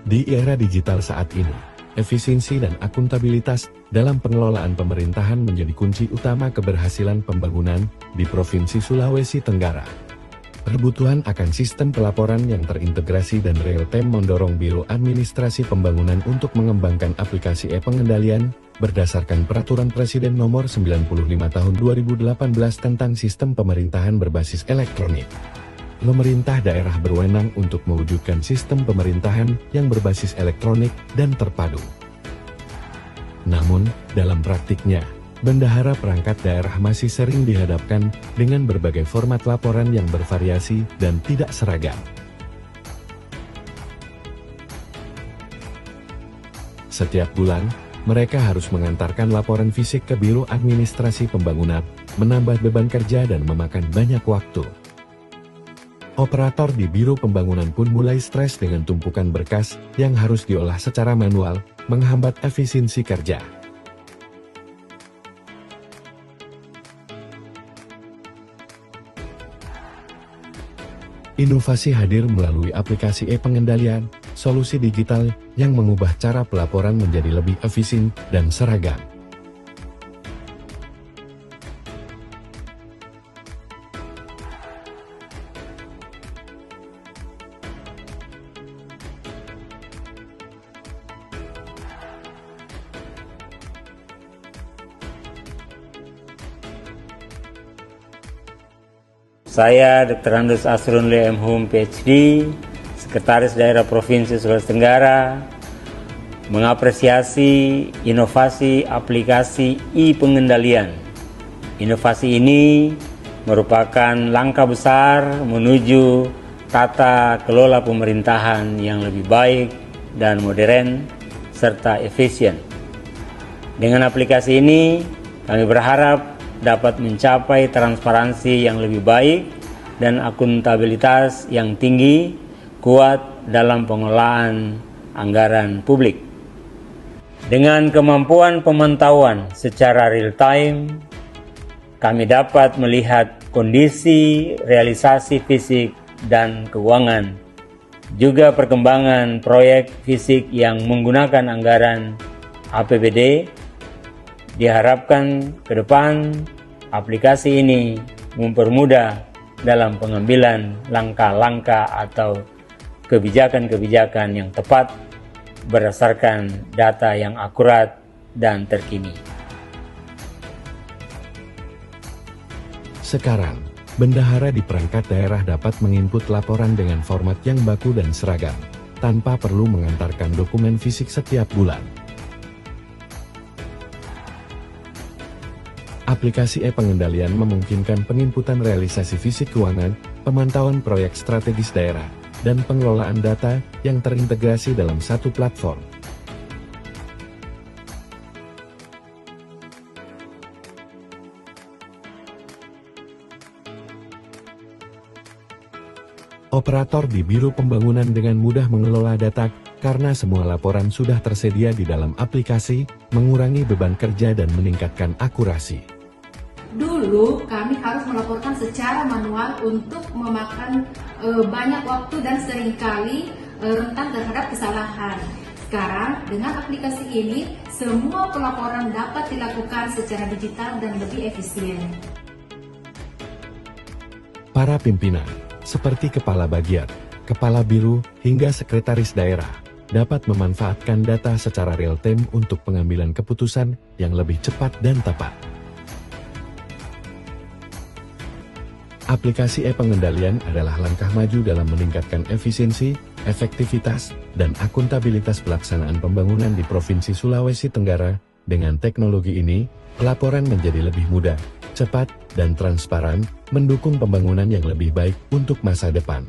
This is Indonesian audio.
Di era digital saat ini, efisiensi dan akuntabilitas dalam pengelolaan pemerintahan menjadi kunci utama keberhasilan pembangunan di Provinsi Sulawesi Tenggara. Kebutuhan akan sistem pelaporan yang terintegrasi dan real-time mendorong Biro Administrasi Pembangunan untuk mengembangkan aplikasi e-pengendalian berdasarkan Peraturan Presiden Nomor 95 Tahun 2018 tentang Sistem Pemerintahan Berbasis Elektronik. Pemerintah daerah berwenang untuk mewujudkan sistem pemerintahan yang berbasis elektronik dan terpadu. Namun, dalam praktiknya, bendahara perangkat daerah masih sering dihadapkan dengan berbagai format laporan yang bervariasi dan tidak seragam. Setiap bulan, mereka harus mengantarkan laporan fisik ke Biro Administrasi Pembangunan, menambah beban kerja dan memakan banyak waktu. Operator di Biro Pembangunan pun mulai stres dengan tumpukan berkas yang harus diolah secara manual, menghambat efisiensi kerja. Inovasi hadir melalui aplikasi e-pengendalian, solusi digital yang mengubah cara pelaporan menjadi lebih efisien dan seragam. Saya Dr. Andus Asrun M. Hum, PhD, Sekretaris Daerah Provinsi Sulawesi Tenggara, mengapresiasi inovasi aplikasi e-pengendalian. Inovasi ini merupakan langkah besar menuju tata kelola pemerintahan yang lebih baik dan modern serta efisien. Dengan aplikasi ini, kami berharap dapat mencapai transparansi yang lebih baik dan akuntabilitas yang tinggi, kuat dalam pengelolaan anggaran publik. Dengan kemampuan pemantauan secara real-time, kami dapat melihat kondisi realisasi fisik dan keuangan, juga perkembangan proyek fisik yang menggunakan anggaran APBD. Diharapkan ke depan aplikasi ini mempermudah dalam pengambilan langkah-langkah atau kebijakan-kebijakan yang tepat berdasarkan data yang akurat dan terkini. Sekarang, bendahara di perangkat daerah dapat menginput laporan dengan format yang baku dan seragam, tanpa perlu mengantarkan dokumen fisik setiap bulan. Aplikasi e-pengendalian memungkinkan penginputan realisasi fisik keuangan, pemantauan proyek strategis daerah, dan pengelolaan data yang terintegrasi dalam satu platform. Operator di Biro Pembangunan dengan mudah mengelola data karena semua laporan sudah tersedia di dalam aplikasi, mengurangi beban kerja dan meningkatkan akurasi. Dulu kami harus melaporkan secara manual untuk memakan banyak waktu dan seringkali rentan terhadap kesalahan. Sekarang dengan aplikasi ini semua pelaporan dapat dilakukan secara digital dan lebih efisien. Para pimpinan, seperti kepala bagian, kepala biro, hingga sekretaris daerah, dapat memanfaatkan data secara real-time untuk pengambilan keputusan yang lebih cepat dan tepat. Aplikasi e-pengendalian adalah langkah maju dalam meningkatkan efisiensi, efektivitas, dan akuntabilitas pelaksanaan pembangunan di Provinsi Sulawesi Tenggara. Dengan teknologi ini, pelaporan menjadi lebih mudah, cepat, dan transparan, mendukung pembangunan yang lebih baik untuk masa depan.